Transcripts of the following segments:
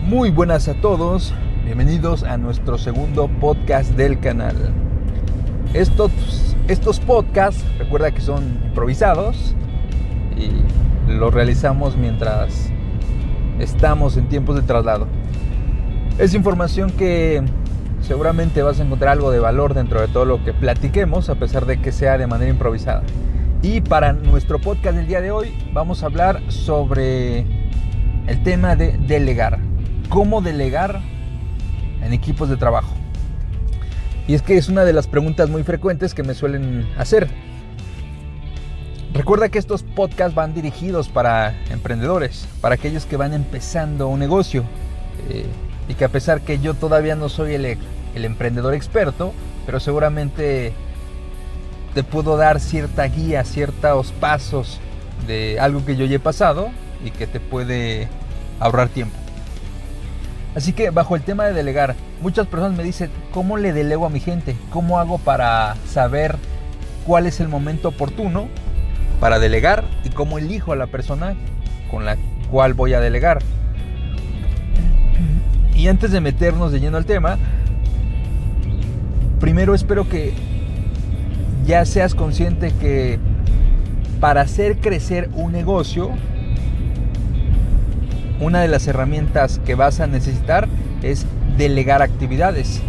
Muy buenas a todos, bienvenidos a nuestro segundo podcast del canal. Estos podcasts, recuerda que son improvisados y los realizamos mientras estamos en tiempos de traslado. Es información que seguramente vas a encontrar algo de valor dentro de todo lo que platiquemos, a pesar de que sea de manera improvisada. Y para nuestro podcast del día de hoy vamos a hablar sobre el tema de delegar. ¿Cómo delegar en equipos de trabajo? Y es que es una de las preguntas muy frecuentes que me suelen hacer. Recuerda que estos podcasts van dirigidos para emprendedores, para aquellos que van empezando un negocio. Y que a pesar que yo todavía no soy el emprendedor experto, pero seguramente te puedo dar cierta guía, ciertos pasos de algo que yo ya he pasado y que te puede ahorrar tiempo. Así que bajo el tema de delegar, muchas personas me dicen, ¿cómo le delego a mi gente? ¿Cómo hago para saber cuál es el momento oportuno para delegar y cómo elijo a la persona con la cual voy a delegar? Y antes de meternos de lleno al tema, primero espero que ya seas consciente que para hacer crecer un negocio, una de las herramientas que vas a necesitar es delegar actividades.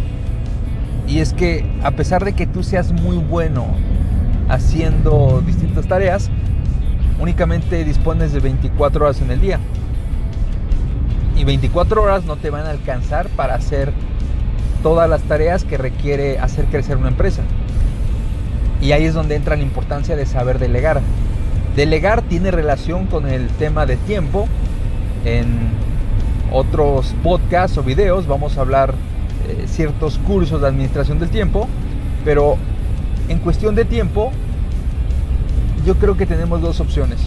Y es que a pesar de que tú seas muy bueno haciendo distintas tareas, únicamente dispones de 24 horas en el día. Y 24 horas no te van a alcanzar para hacer todas las tareas que requiere hacer crecer una empresa. Y ahí es donde entra la importancia de saber delegar. Delegar tiene relación con el tema de tiempo. En otros podcasts o videos vamos a hablar ciertos cursos de administración del tiempo, pero en cuestión de tiempo yo creo que tenemos dos opciones.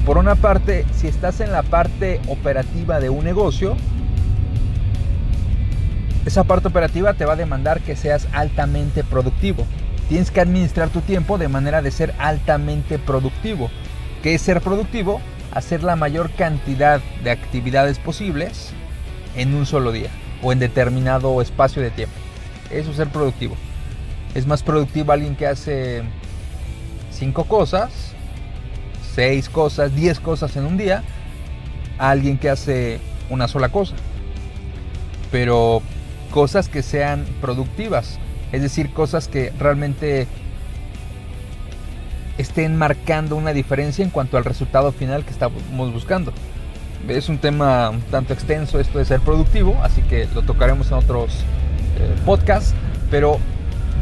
Por una parte, si estás en la parte operativa de un negocio, esa parte operativa te va a demandar que seas altamente productivo. Tienes que administrar tu tiempo de manera de ser altamente productivo. ¿Qué es ser productivo? Hacer la mayor cantidad de actividades posibles en un solo día o en determinado espacio de tiempo. Eso es ser productivo. Es más productivo alguien que hace 5 cosas, 6 cosas, 10 cosas en un día, a alguien que hace una sola cosa. Pero cosas que sean productivas, es decir, cosas que realmente estén marcando una diferencia en cuanto al resultado final que estamos buscando. Es un tema un tanto extenso esto de ser productivo, así que lo tocaremos en otros podcasts, pero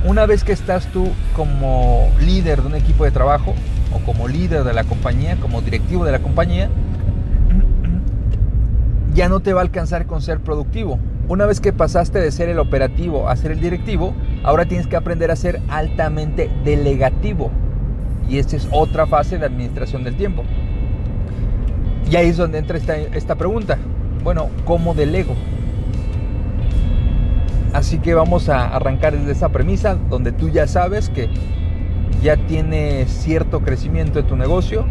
una vez que estás tú como líder de un equipo de trabajo o como líder de la compañía, como directivo de la compañía, ya no te va a alcanzar con ser productivo. Una vez que pasaste de ser el operativo a ser el directivo, ahora tienes que aprender a ser altamente delegativo. Y esta es otra fase de administración del tiempo. Y ahí es donde entra esta pregunta. Bueno, ¿cómo delego? Así que vamos a arrancar desde esa premisa donde tú ya sabes que ya tienes cierto crecimiento en tu negocio,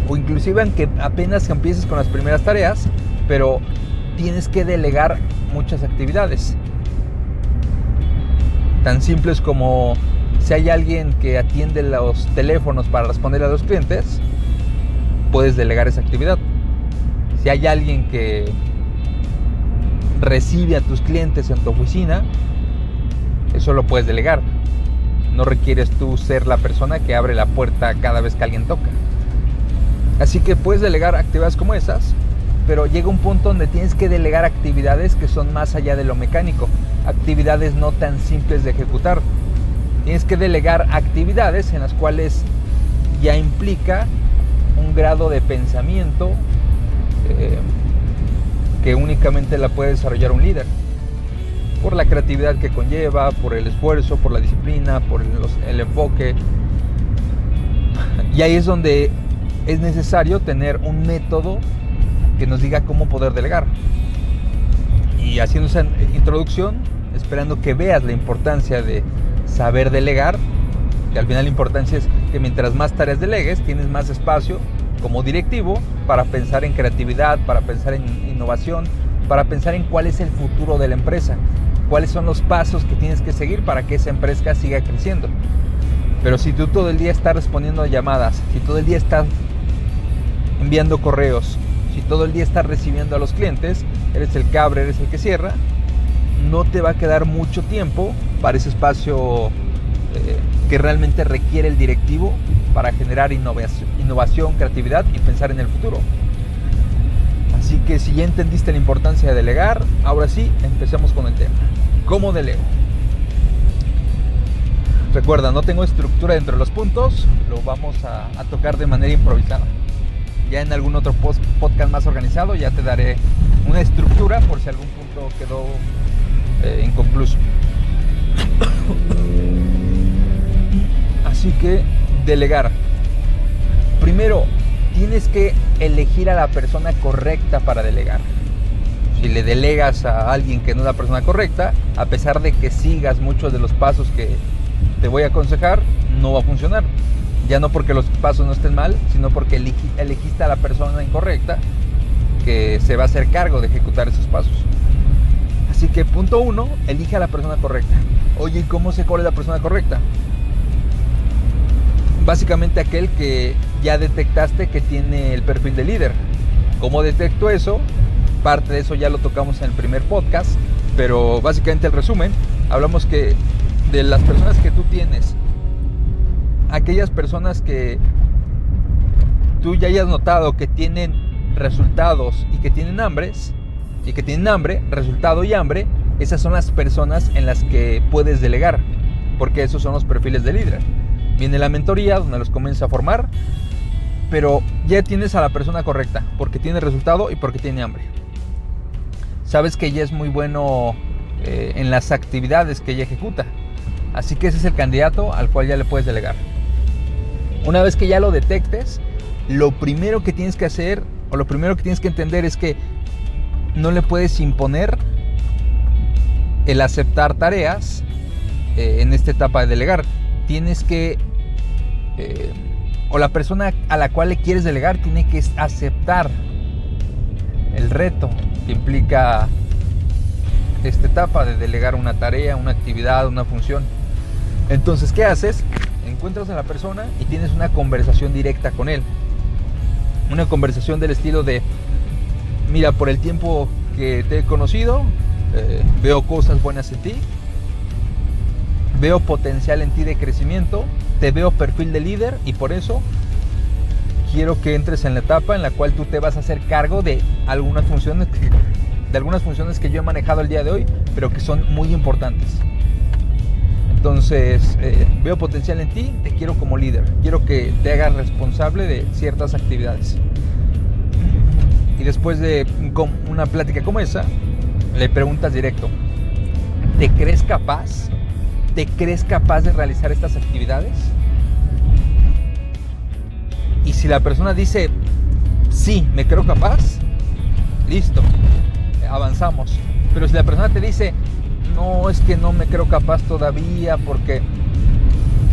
o inclusive aunque apenas empieces con las primeras tareas, pero tienes que delegar muchas actividades. Tan simples como si hay alguien que atiende los teléfonos para responderle a los clientes, puedes delegar esa actividad. Si hay alguien que recibe a tus clientes en tu oficina, eso lo puedes delegar. No requieres tú ser la persona que abre la puerta cada vez que alguien toca. Así que puedes delegar actividades como esas, pero llega un punto donde tienes que delegar actividades que son más allá de lo mecánico, actividades no tan simples de ejecutar. Tienes que delegar actividades en las cuales ya implica un grado de pensamiento que únicamente la puede desarrollar un líder. Por la creatividad que conlleva, por el esfuerzo, por la disciplina, por el enfoque. Y ahí es donde es necesario tener un método que nos diga cómo poder delegar. Y haciendo esa introducción, esperando que veas la importancia de saber delegar, que al final la importancia es que mientras más tareas delegues, tienes más espacio como directivo para pensar en creatividad, para pensar en innovación, para pensar en cuál es el futuro de la empresa, cuáles son los pasos que tienes que seguir para que esa empresa siga creciendo. Pero si tú todo el día estás respondiendo a llamadas, si todo el día estás enviando correos, si todo el día estás recibiendo a los clientes, eres el que abre, eres el que cierra, no te va a quedar mucho tiempo para ese espacio que realmente requiere el directivo para generar innovación, creatividad y pensar en el futuro. Así que si ya entendiste la importancia de delegar, ahora sí, empecemos con el tema. ¿Cómo delego? Recuerda, no tengo estructura dentro de los puntos, lo vamos a tocar de manera improvisada. Ya en algún otro podcast más organizado ya te daré una estructura por si algún punto quedó inconcluso. Así que delegar. Primero, tienes que elegir a la persona correcta para delegar. Si le delegas a alguien que no es la persona correcta, a pesar de que sigas muchos de los pasos que te voy a aconsejar, no va a funcionar. Ya no porque los pasos no estén mal, sino porque elegiste a la persona incorrecta que se va a hacer cargo de ejecutar esos pasos. Así que punto 1, elige a la persona correcta. Oye, ¿cómo sé cuál es la persona correcta? Básicamente aquel que ya detectaste que tiene el perfil de líder. ¿Cómo detecto eso? Parte de eso ya lo tocamos en el primer podcast, pero básicamente el resumen, hablamos que de las personas que tú tienes, aquellas personas que tú ya hayas notado que tienen resultados y que tienen hambre, resultado y hambre, esas son las personas en las que puedes delegar, porque esos son los perfiles de líder. Viene la mentoría donde los comienzas a formar, pero ya tienes a la persona correcta, porque tiene resultado y porque tiene hambre. Sabes que ya es muy bueno en las actividades que ella ejecuta, así que ese es el candidato al cual ya le puedes delegar. Una vez que ya lo detectes, lo primero que tienes que hacer o lo primero que tienes que entender es que no le puedes imponer el aceptar tareas en esta etapa de delegar. Tienes que o la persona a la cual le quieres delegar tiene que aceptar el reto que implica esta etapa de delegar una tarea, una actividad, una función. Entonces, ¿qué haces? Encuentras a la persona y tienes una conversación directa con él. Una conversación del estilo de: mira, por el tiempo que te he conocido, veo cosas buenas en ti, veo potencial en ti de crecimiento, te veo perfil de líder y por eso quiero que entres en la etapa en la cual tú te vas a hacer cargo de algunas funciones que yo he manejado el día de hoy, pero que son muy importantes. Entonces, veo potencial en ti, te quiero como líder, quiero que te hagas responsable de ciertas actividades. Y después de una plática como esa, le preguntas directo: ¿te crees capaz? ¿Te crees capaz de realizar estas actividades? Y si la persona dice: sí, me creo capaz, listo, avanzamos. Pero si la persona te dice: no, es que no me creo capaz todavía porque...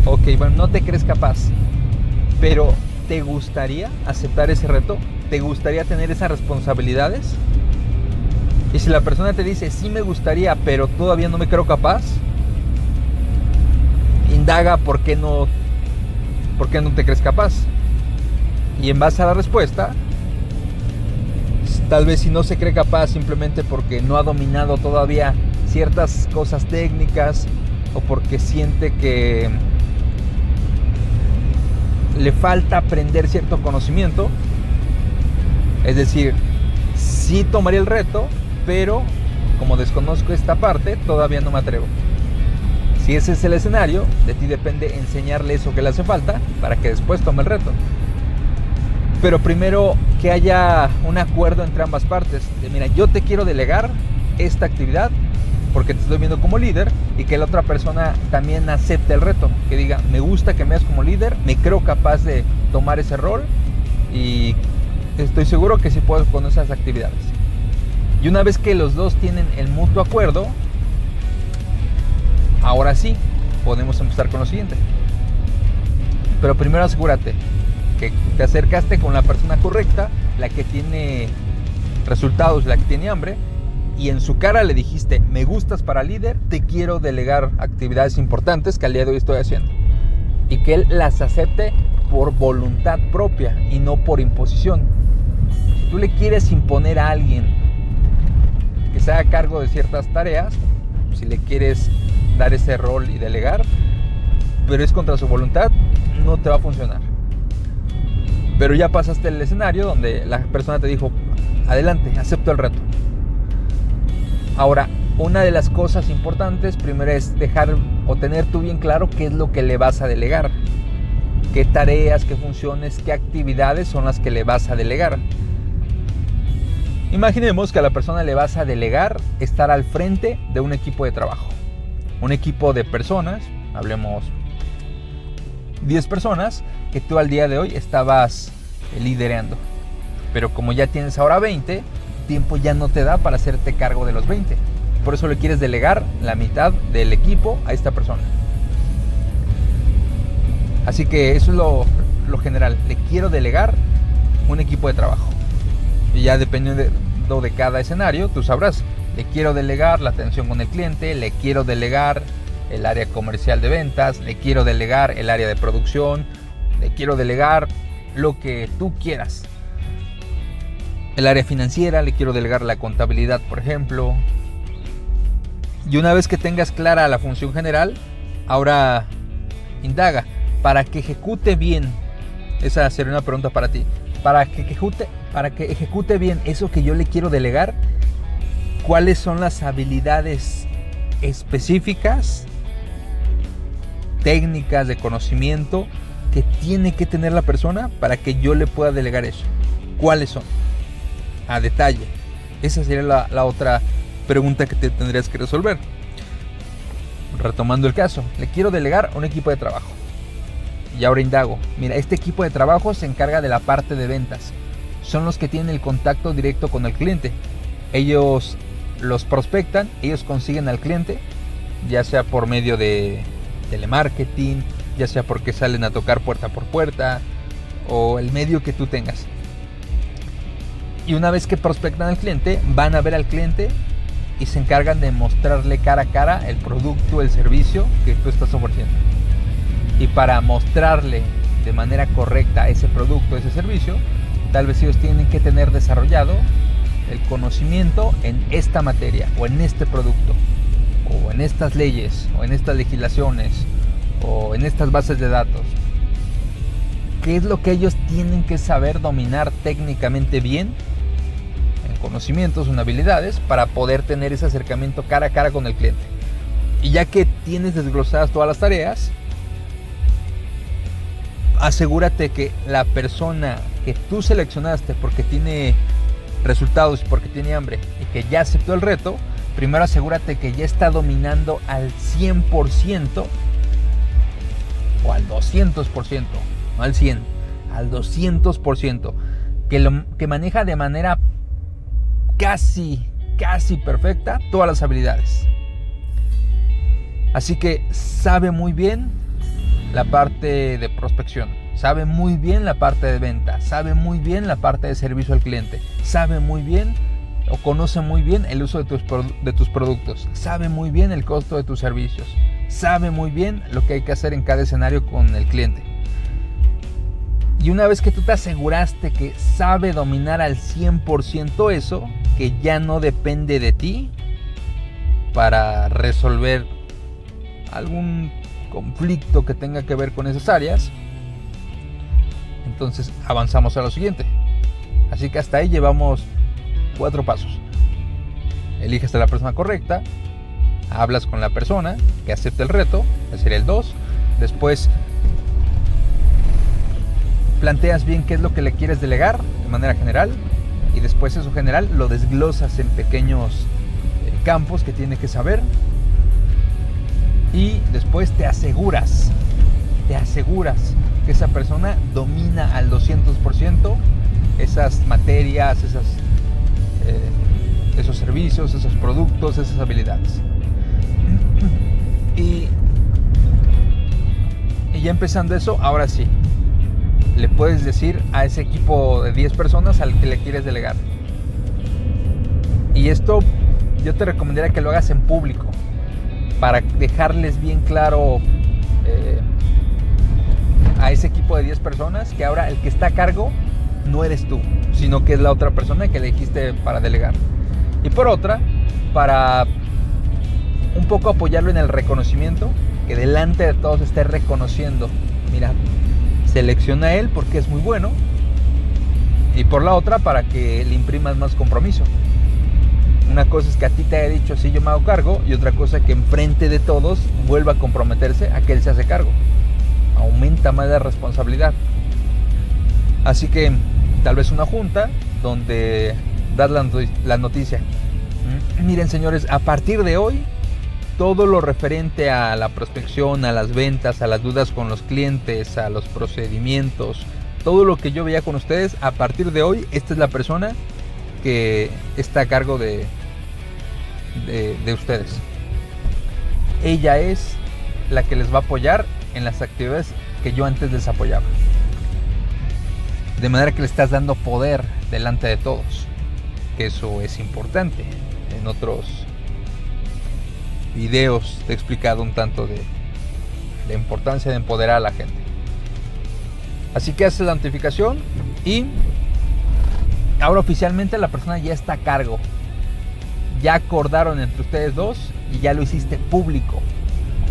Ok, bueno, no te crees capaz, pero ¿te gustaría aceptar ese reto? ¿Te gustaría tener esas responsabilidades? Y si la persona te dice: sí me gustaría, pero todavía no me creo capaz, indaga por qué no te crees capaz. Y en base a la respuesta, tal vez si no se cree capaz simplemente porque no ha dominado todavía ciertas cosas técnicas o porque siente que le falta aprender cierto conocimiento, es decir, sí tomaría el reto, pero como desconozco esta parte, todavía no me atrevo. Si ese es el escenario, de ti depende enseñarle eso que le hace falta para que después tome el reto. Pero primero que haya un acuerdo entre ambas partes. De, mira, yo te quiero delegar esta actividad porque te estoy viendo como líder, y que la otra persona también acepte el reto. Que diga: me gusta que me veas como líder, me creo capaz de tomar ese rol y estoy seguro que sí puedo con esas actividades. Y una vez que los dos tienen el mutuo acuerdo, ahora sí podemos empezar con lo siguiente. Pero primero asegúrate que te acercaste con la persona correcta, la que tiene resultados, la que tiene hambre, y en su cara le dijiste, me gustas para líder, te quiero delegar actividades importantes que al día de hoy estoy haciendo. Y que él las acepte por voluntad propia y no por imposición. Si tú le quieres imponer a alguien que se haga cargo de ciertas tareas, si le quieres dar ese rol y delegar, pero es contra su voluntad, no te va a funcionar. Pero ya pasaste el escenario donde la persona te dijo, adelante, acepto el reto. Ahora, una de las cosas importantes primero es dejar o tener tú bien claro qué es lo que le vas a delegar. Qué tareas, qué funciones, qué actividades son las que le vas a delegar. Imaginemos que a la persona le vas a delegar estar al frente de un equipo de trabajo. Un equipo de personas, hablemos 10 personas, que tú al día de hoy estabas liderando. Pero como ya tienes ahora 20, tiempo ya no te da para hacerte cargo de los 20. Por eso le quieres delegar la mitad del equipo a esta persona. Así que eso es lo general. Le quiero delegar un equipo de trabajo. Y ya dependiendo de cada escenario, tú sabrás. Le quiero delegar la atención con el cliente, le quiero delegar el área comercial de ventas, le quiero delegar el área de producción, le quiero delegar lo que tú quieras. El área financiera, le quiero delegar la contabilidad, por ejemplo. Y una vez que tengas clara la función general, ahora indaga, para que ejecute bien, esa sería una pregunta para ti, para que ejecute bien eso que yo le quiero delegar, ¿cuáles son las habilidades específicas, técnicas de conocimiento que tiene que tener la persona para que yo le pueda delegar eso? ¿Cuáles son? A detalle. Esa sería la otra pregunta que te tendrías que resolver. Retomando el caso, le quiero delegar un equipo de trabajo. Y ahora indago, mira, este equipo de trabajo se encarga de la parte de ventas. Son los que tienen el contacto directo con el cliente. Ellos los prospectan, ellos consiguen al cliente, ya sea por medio de telemarketing, ya sea porque salen a tocar puerta por puerta, o el medio que tú tengas. Y una vez que prospectan al cliente, van a ver al cliente y se encargan de mostrarle cara a cara el producto, el servicio que tú estás ofreciendo. Y para mostrarle de manera correcta ese producto, ese servicio, tal vez ellos tienen que tener desarrollado el conocimiento en esta materia, o en este producto, o en estas leyes, o en estas legislaciones, o en estas bases de datos. ¿Qué es lo que ellos tienen que saber dominar técnicamente bien? Conocimientos, en habilidades, para poder tener ese acercamiento cara a cara con el cliente. Y ya que tienes desglosadas todas las tareas, asegúrate que la persona que tú seleccionaste porque tiene resultados, porque tiene hambre y que ya aceptó el reto, primero asegúrate que ya está dominando al 100% o al 200%, no al 100%, al 200%, que maneja de manera casi perfecta todas las habilidades. Así que sabe muy bien la parte de prospección, sabe muy bien la parte de venta, sabe muy bien la parte de servicio al cliente, sabe muy bien o conoce muy bien el uso de tus productos, sabe muy bien el costo de tus servicios, sabe muy bien lo que hay que hacer en cada escenario con el cliente. Y una vez que tú te aseguraste que sabe dominar al 100% eso, que ya no depende de ti para resolver algún conflicto que tenga que ver con esas áreas, entonces avanzamos a lo siguiente. Así que hasta ahí llevamos 4 pasos. Eliges a la persona correcta, hablas con la persona que acepte el reto, ese sería el 2. Después planteas bien qué es lo que le quieres delegar de manera general, y después eso general lo desglosas en pequeños campos que tiene que saber, y después te aseguras que esa persona domina al 200% esas materias, esos servicios, esos productos, esas habilidades. Y ya empezando eso, ahora sí, le puedes decir a ese equipo de 10 personas al que le quieres delegar. Y esto yo te recomendaría que lo hagas en público para dejarles bien claro a ese equipo de 10 personas que ahora el que está a cargo no eres tú, sino que es la otra persona que elegiste para delegar. Y por otra, para un poco apoyarlo en el reconocimiento, que delante de todos esté reconociendo, mira, selecciona a él porque es muy bueno. Y por la otra, para que le imprimas más compromiso. Una cosa es que a ti te haya dicho sí, yo me hago cargo, y otra cosa que enfrente de todos vuelva a comprometerse a que él se hace cargo. Aumenta más la responsabilidad. Así que tal vez una junta donde das la noticia. Miren, señores, a partir de hoy todo lo referente a la prospección, a las ventas, a las dudas con los clientes, a los procedimientos, todo lo que yo veía con ustedes, a partir de hoy esta es la persona que está a cargo de ustedes. Ella es la que les va a apoyar en las actividades que yo antes les apoyaba. De manera que le estás dando poder delante de todos, que eso es importante. En otros videos te he explicado un tanto de la importancia de empoderar a la gente. Así que haces la notificación y ahora oficialmente la persona ya está a cargo. Ya acordaron entre ustedes dos y ya lo hiciste público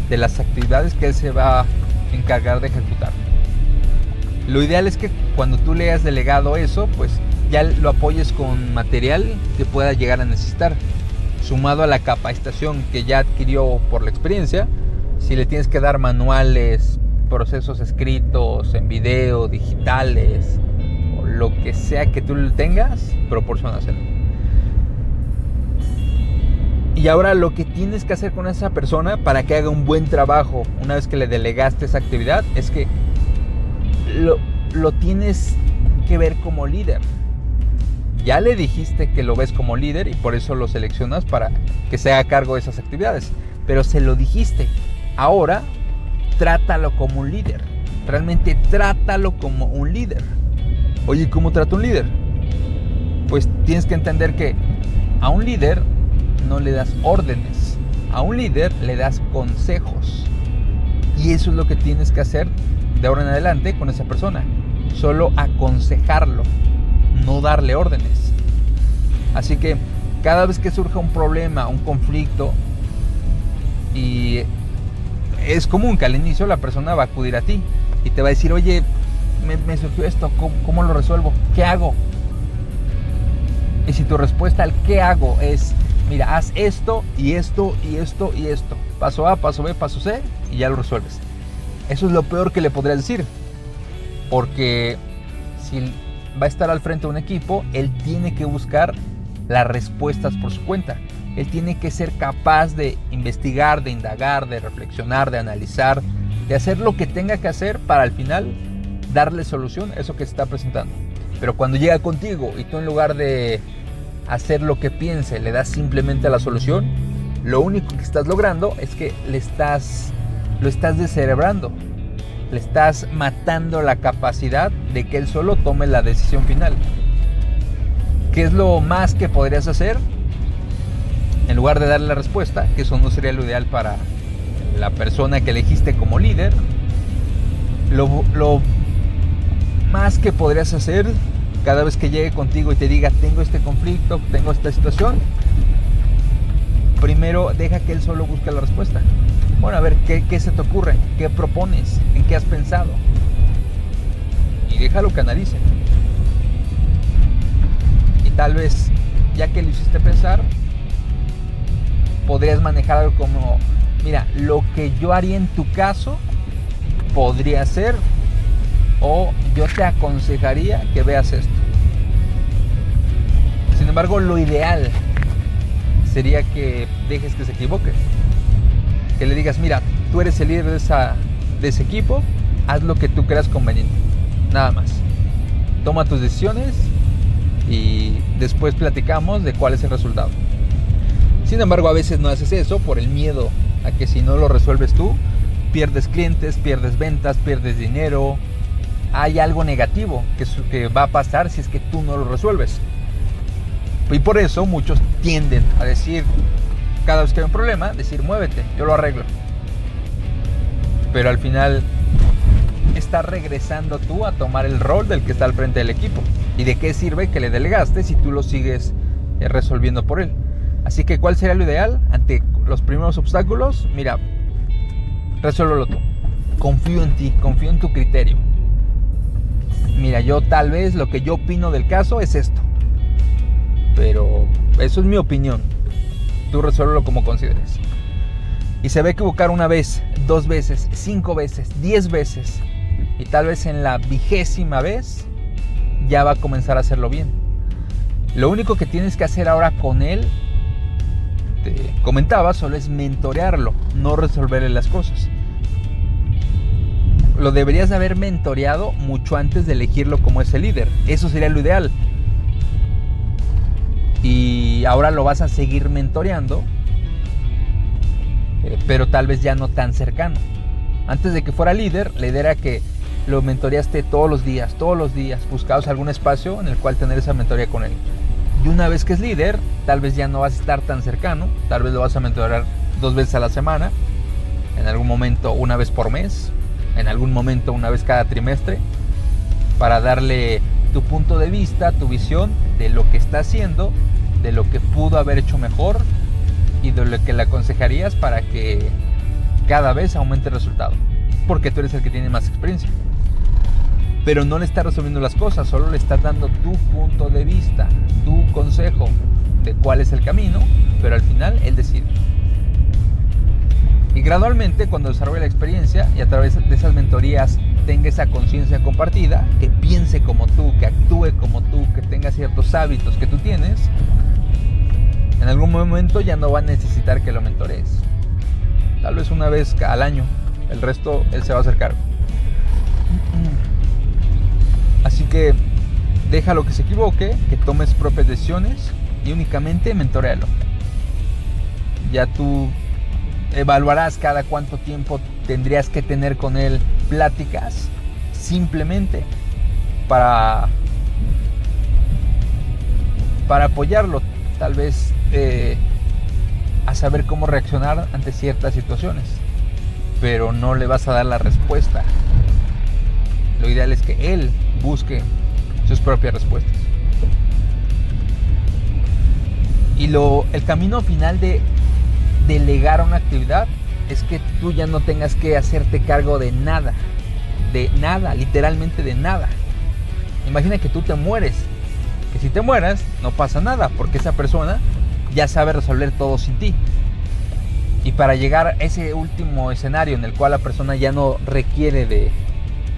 de las actividades que él se va a encargar de ejecutar. Lo ideal es que cuando tú le hayas delegado eso, pues ya lo apoyes con material que pueda llegar a necesitar, sumado a la capacitación que ya adquirió por la experiencia. Si le tienes que dar manuales, procesos escritos, en video, digitales, o lo que sea que tú tengas, proporciónaselo. Y ahora lo que tienes que hacer con esa persona para que haga un buen trabajo una vez que le delegaste esa actividad es que lo tienes que ver como líder. Ya le dijiste que lo ves como líder y por eso lo seleccionas para que se haga cargo de esas actividades, pero se lo dijiste. Ahora trátalo como un líder. Realmente trátalo como un líder. Oye, ¿cómo trata un líder? Pues tienes que entender que a un líder no le das órdenes, a un líder le das consejos. Y eso es lo que tienes que hacer de ahora en adelante con esa persona. Solo aconsejarlo, no darle órdenes. Así que cada vez que surja un problema, un conflicto, y es común que al inicio la persona va a acudir a ti y te va a decir, oye, me surgió esto, ¿cómo lo resuelvo? ¿Qué hago? Y si tu respuesta al ¿qué hago? Es, mira, haz esto y esto y esto y esto, paso A, paso B, paso C, y ya lo resuelves. Eso es lo peor que le podrías decir, porque si va a estar al frente de un equipo, él tiene que buscar las respuestas por su cuenta. Él tiene que ser capaz de investigar, de indagar, de reflexionar, de analizar, de hacer lo que tenga que hacer para al final darle solución a eso que se está presentando. Pero cuando llega contigo y tú en lugar de hacer lo que piense, le das simplemente la solución, lo único que estás logrando es que lo estás descerebrando. Le estás matando la capacidad de que él solo tome la decisión final. ¿Qué es lo más que podrías hacer? En lugar de darle la respuesta, que eso no sería lo ideal para la persona que elegiste como líder, lo más que podrías hacer cada vez que llegue contigo y te diga, tengo este conflicto, tengo esta situación, primero deja que él solo busque la respuesta. Bueno, a ver, ¿qué se te ocurre? ¿Qué propones? ¿En qué has pensado? Y déjalo que analice. Y tal vez, ya que lo hiciste pensar, podrías manejar algo como, mira, lo que yo haría en tu caso podría ser, o yo te aconsejaría que veas esto. Sin embargo, lo ideal sería que dejes que se equivoque. Que le digas, mira, tú eres el líder de ese equipo, haz lo que tú creas conveniente. Nada más. Toma tus decisiones y después platicamos de cuál es el resultado. Sin embargo, a veces no haces eso por el miedo a que si no lo resuelves tú, pierdes clientes, pierdes ventas, pierdes dinero. Hay algo negativo que va a pasar si es que tú no lo resuelves. Y por eso muchos tienden a decir, cada vez que hay un problema, decir muévete, yo lo arreglo. Pero al final estás regresando tú a tomar el rol del que está al frente del equipo. ¿Y de qué sirve que le delegaste si tú lo sigues resolviendo por él? Así que, ¿cuál sería lo ideal ante los primeros obstáculos? Mira, resuélvelo tú. Confío en ti, confío en tu criterio. Mira, yo tal vez lo que yo opino del caso es esto. Pero eso es mi opinión. Tú resuélvelo como consideres. Y se va a equivocar una vez, 2 veces, 5 veces, 10 veces. Y tal vez en la 20ª vez ya va a comenzar a hacerlo bien. Lo único que tienes que hacer ahora con él, te comentaba, solo es mentorearlo, no resolverle las cosas. Lo deberías de haber mentoreado mucho antes de elegirlo como ese líder. Eso sería lo ideal. Y ahora lo vas a seguir mentoreando, pero tal vez ya no tan cercano. Antes de que fuera líder, la idea era que lo mentoreaste todos los días, buscabas algún espacio en el cual tener esa mentoría con él. Y una vez que es líder, tal vez ya no vas a estar tan cercano, tal vez lo vas a mentorear 2 veces a la semana, en algún momento 1 vez por mes, en algún momento 1 vez cada trimestre, para darle tu punto de vista, tu visión de lo que está haciendo, de lo que pudo haber hecho mejor y de lo que le aconsejarías para que cada vez aumente el resultado, porque tú eres el que tiene más experiencia. Pero no le estás resolviendo las cosas, solo le estás dando tu punto de vista, tu consejo de cuál es el camino, pero al final él decide. Y gradualmente, cuando desarrolle la experiencia y a través de esas mentorías tenga esa conciencia compartida, que piense como tú, que actúe como tú, que tenga ciertos hábitos que tú tienes, en algún momento ya no va a necesitar que lo mentorees. Tal vez 1 vez al año, el resto él se va a hacer cargo. Así que déjalo que se equivoque, que tomes propias decisiones y únicamente mentoréalo. Ya tú evaluarás cada cuánto tiempo tendrías que tener con él pláticas, simplemente para apoyarlo, tal vez a saber cómo reaccionar ante ciertas situaciones, pero no le vas a dar la respuesta. Lo ideal es que él busque sus propias respuestas. Y el camino final de delegar una actividad es que tú ya no tengas que hacerte cargo de nada, literalmente de nada. Imagina que tú te mueres, que si te mueras no pasa nada, porque esa persona ya sabe resolver todo sin ti. Y para llegar a ese último escenario en el cual la persona ya no requiere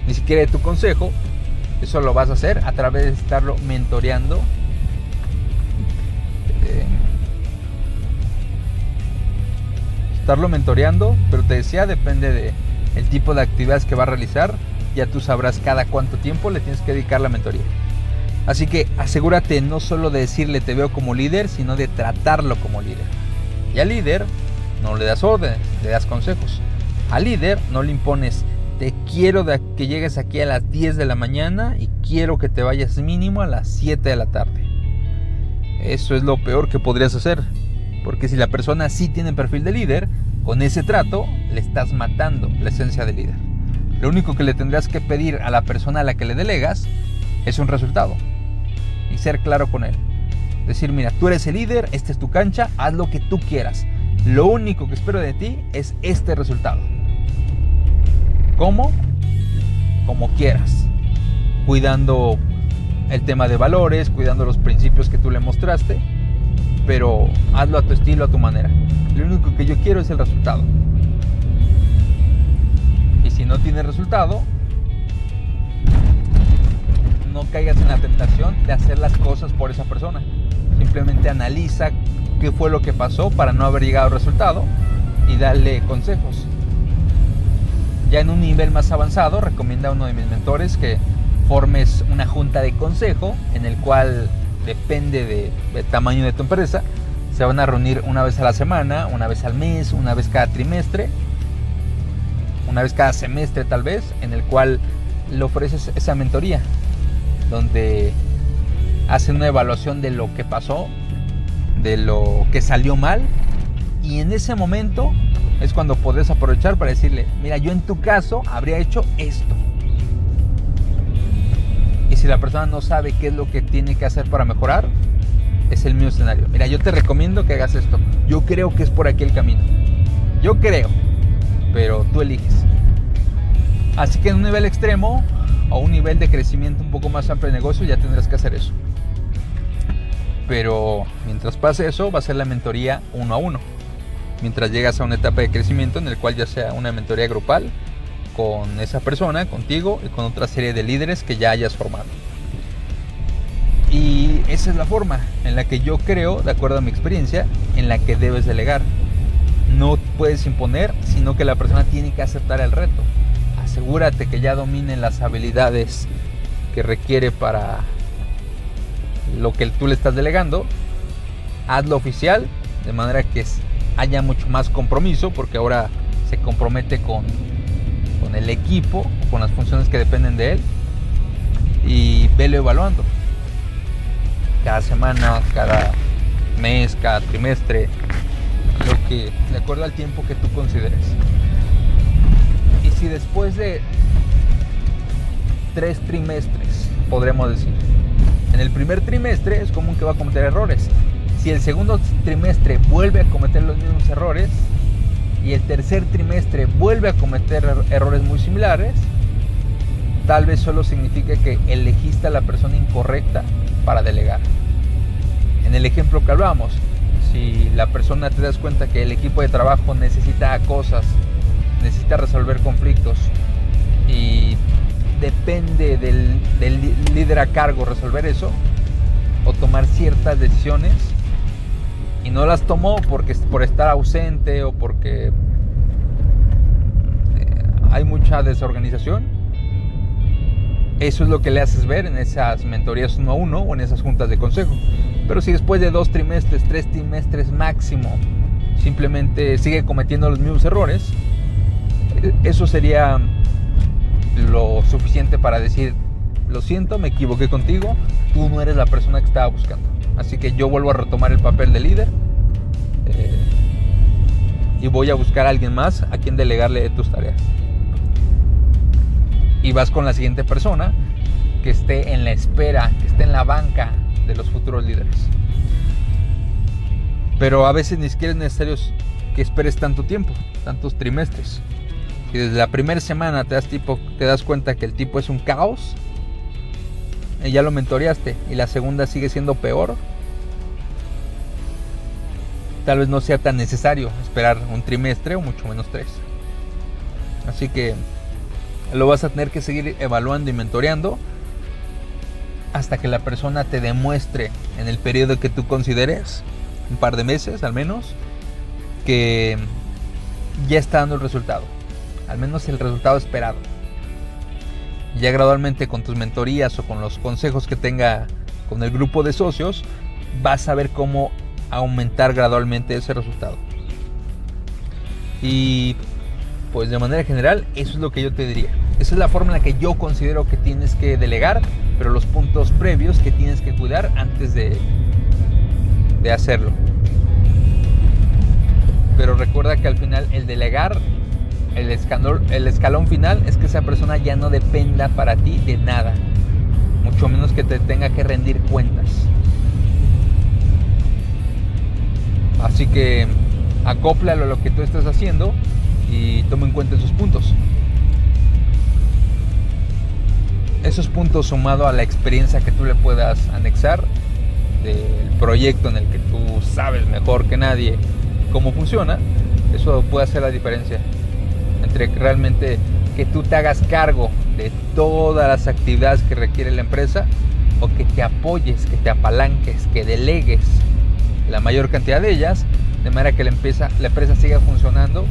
ni siquiera de tu consejo, eso lo vas a hacer a través de estarlo mentoreando. Pero te decía, depende del tipo de actividades que va a realizar. Ya tú sabrás cada cuánto tiempo le tienes que dedicar la mentoría. Así que asegúrate no solo de decirle te veo como líder, sino de tratarlo como líder. Y al líder no le das órdenes, le das consejos. Al líder no le impones, te quiero que llegues aquí a las 10 de la mañana y quiero que te vayas mínimo a las 7 de la tarde. Eso es lo peor que podrías hacer, porque si la persona sí tiene perfil de líder, con ese trato le estás matando la esencia de líder. Lo único que le tendrás que pedir a la persona a la que le delegas es un resultado y ser claro con él. Decir, mira, tú eres el líder, esta es tu cancha, haz lo que tú quieras. Lo único que espero de ti es este resultado. ¿Cómo? Como quieras. Cuidando el tema de valores, cuidando los principios que tú le mostraste, pero hazlo a tu estilo, a tu manera. Lo único que yo quiero es el resultado. Y si no tiene resultado, no caigas en la tentación de hacer las cosas por esa persona. Simplemente analiza qué fue lo que pasó para no haber llegado al resultado y darle consejos. Ya en un nivel más avanzado, recomienda a uno de mis mentores que formes una junta de consejo en el cual, depende del tamaño de tu empresa, se van a reunir 1 vez a la semana, 1 vez al mes, 1 vez cada trimestre, 1 vez cada semestre tal vez, en el cual le ofreces esa mentoría, donde hacen una evaluación de lo que pasó de lo que salió mal, y en ese momento es cuando podés aprovechar para decirle, mira, yo en tu caso habría hecho esto. Y si la persona no sabe qué es lo que tiene que hacer para mejorar, es el mismo escenario. Mira, yo te recomiendo que hagas esto. Yo creo que es por aquí el camino. Yo creo, pero tú eliges. Así que en un nivel extremo o un nivel de crecimiento un poco más amplio de negocio, ya tendrás que hacer eso. Pero mientras pase eso, va a ser la mentoría 1 a 1. Mientras llegas a una etapa de crecimiento en el cual ya sea una mentoría grupal con esa persona, contigo y con otra serie de líderes que ya hayas formado. Y esa es la forma en la que yo creo, de acuerdo a mi experiencia, en la que debes delegar. No puedes imponer, sino que la persona tiene que aceptar el reto. Asegúrate que ya domine las habilidades que requiere para lo que tú le estás delegando. Hazlo oficial, de manera que haya mucho más compromiso, porque ahora se compromete con el equipo, con las funciones que dependen de él, y velo evaluando cada semana, cada mes, cada trimestre, lo que, de acuerdo al tiempo que tú consideres. Y si después de 3 trimestres, podremos decir, en el primer trimestre es común que va a cometer errores. Si el segundo trimestre vuelve a cometer los mismos errores y el tercer trimestre vuelve a cometer errores muy similares, tal vez solo signifique que elegiste a la persona incorrecta para delegar. En el ejemplo que hablábamos, si la persona te das cuenta que el equipo de trabajo necesita cosas, necesita resolver conflictos y depende del líder a cargo resolver eso o tomar ciertas decisiones, y no las tomó por estar ausente o porque hay mucha desorganización, eso es lo que le haces ver en esas mentorías 1 a 1 o en esas juntas de consejo. Pero si después de 2 trimestres, 3 trimestres máximo, simplemente sigue cometiendo los mismos errores, eso sería lo suficiente para decir, lo siento, me equivoqué contigo, tú no eres la persona que estaba buscando. Así que yo vuelvo a retomar el papel de líder y voy a buscar a alguien más a quien delegarle tus tareas. Y vas con la siguiente persona que esté en la espera, que esté en la banca de los futuros líderes. Pero a veces ni siquiera es necesario que esperes tanto tiempo, tantos trimestres. Si desde la primera semana te das cuenta que el tipo es un caos, y ya lo mentoreaste, y la segunda sigue siendo peor, tal vez no sea tan necesario esperar un trimestre o mucho menos 3. Así que lo vas a tener que seguir evaluando y mentoreando hasta que la persona te demuestre en el periodo que tú consideres, un par de meses al menos, que ya está dando el resultado, al menos el resultado esperado. Ya gradualmente con tus mentorías o con los consejos que tenga con el grupo de socios, vas a ver cómo aumentar gradualmente ese resultado. Y pues de manera general, eso es lo que yo te diría. Esa es la forma en la que yo considero que tienes que delegar, pero los puntos previos que tienes que cuidar antes de hacerlo. Pero recuerda que al final el delegar, el escalón final es que esa persona ya no dependa para ti de nada, mucho menos que te tenga que rendir cuentas. Así que acóplalo a lo que tú estés haciendo y toma en cuenta esos puntos. Esos puntos sumado a la experiencia que tú le puedas anexar del proyecto en el que tú sabes mejor que nadie cómo funciona, eso puede hacer la diferencia entre realmente que tú te hagas cargo de todas las actividades que requiere la empresa, o que te apoyes, que te apalanques, que delegues la mayor cantidad de ellas, de manera que la empresa siga funcionando,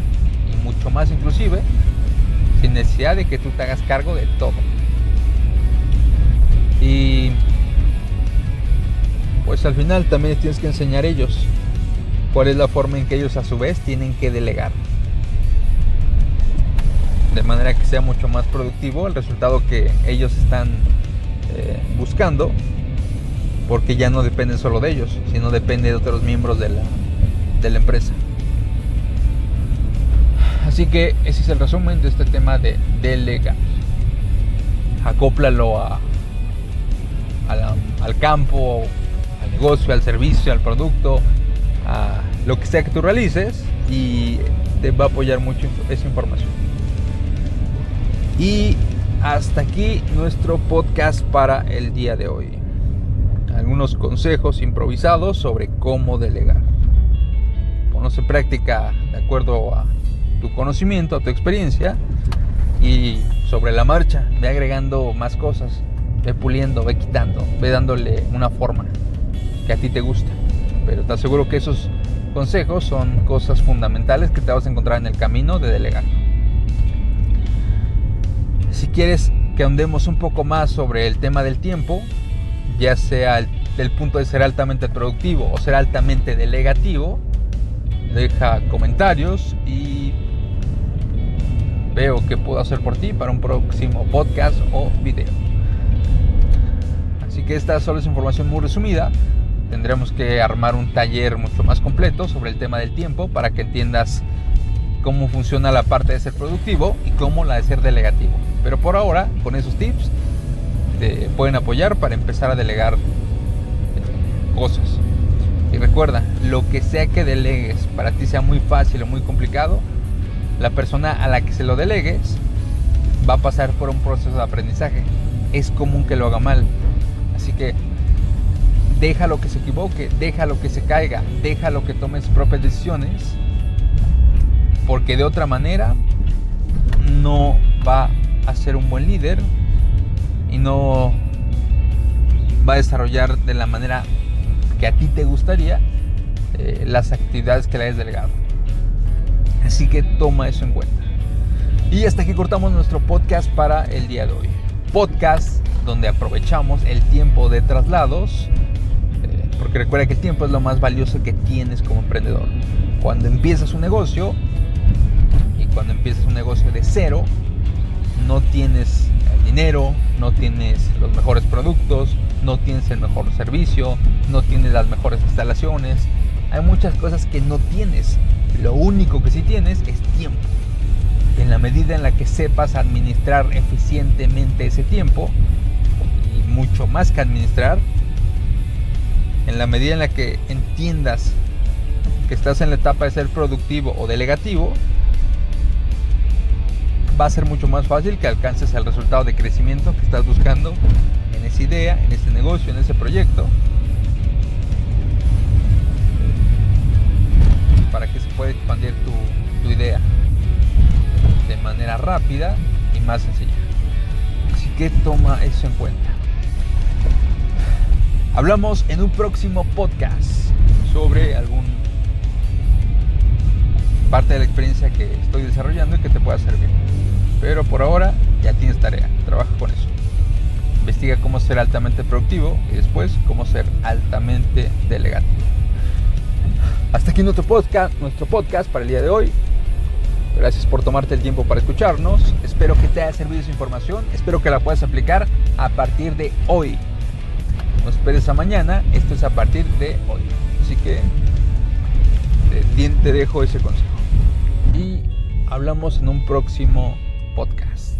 y mucho más inclusive, sin necesidad de que tú te hagas cargo de todo. Y pues al final también tienes que enseñar a ellos cuál es la forma en que ellos a su vez tienen que delegar, de manera que sea mucho más productivo el resultado que ellos están buscando, porque ya no depende solo de ellos, sino depende de otros miembros de la empresa. Así que ese es el resumen de este tema de delegar. Acóplalo al campo, al negocio, al servicio, al producto, a lo que sea que tú realices, y te va a apoyar mucho esa información. Y hasta aquí nuestro podcast para el día de hoy. Algunos consejos improvisados sobre cómo delegar. Ponlos en práctica de acuerdo a tu conocimiento, a tu experiencia, y sobre la marcha ve agregando más cosas, ve puliendo, ve quitando, ve dándole una forma que a ti te gusta. Pero te aseguro que esos consejos son cosas fundamentales que te vas a encontrar en el camino de delegar. Si quieres que ahondemos un poco más sobre el tema del tiempo, ya sea del punto de ser altamente productivo o ser altamente delegativo, deja comentarios y veo qué puedo hacer por ti para un próximo podcast o video. Así que esta solo es información muy resumida. Tendremos que armar un taller mucho más completo sobre el tema del tiempo para que entiendas cómo funciona la parte de ser productivo y cómo la de ser delegativo. Pero por ahora, con esos tips te pueden apoyar para empezar a delegar cosas. Y recuerda, lo que sea que delegues, para ti sea muy fácil o muy complicado, la persona a la que se lo delegues va a pasar por un proceso de aprendizaje. Es común que lo haga mal. Así que déjalo que se equivoque, déjalo que se caiga, déjalo que tome sus propias decisiones, porque de otra manera no va a ser un buen líder y no va a desarrollar de la manera que a ti te gustaría las actividades que le hayas delegado. Así que toma eso en cuenta. Y hasta aquí cortamos nuestro podcast para el día de hoy. Podcast donde aprovechamos el tiempo de traslados, porque recuerda que el tiempo es lo más valioso que tienes como emprendedor. Cuando empiezas un negocio, y cuando empiezas un negocio de cero, no tienes el dinero, no tienes los mejores productos, no tienes el mejor servicio, no tienes las mejores instalaciones. Hay muchas cosas que no tienes. Lo único que sí tienes es tiempo. En la medida en la que sepas administrar eficientemente ese tiempo, y mucho más que administrar, en la medida en la que entiendas que estás en la etapa de ser productivo o delegativo, va a ser mucho más fácil que alcances el resultado de crecimiento que estás buscando en esa idea, en ese negocio, en ese proyecto, para que se pueda expandir tu idea de manera rápida y más sencilla. Así que toma eso en cuenta. Hablamos en un próximo podcast sobre algún parte de la experiencia que estoy desarrollando y que te pueda servir. Pero por ahora ya tienes tarea, trabaja con eso. Investiga cómo ser altamente productivo y después cómo ser altamente delegativo. Hasta aquí nuestro podcast para el día de hoy. Gracias por tomarte el tiempo para escucharnos. Espero que te haya servido esa información. Espero que la puedas aplicar a partir de hoy. No esperes a mañana, esto es a partir de hoy. Así que te dejo ese consejo. Y hablamos en un próximo podcast.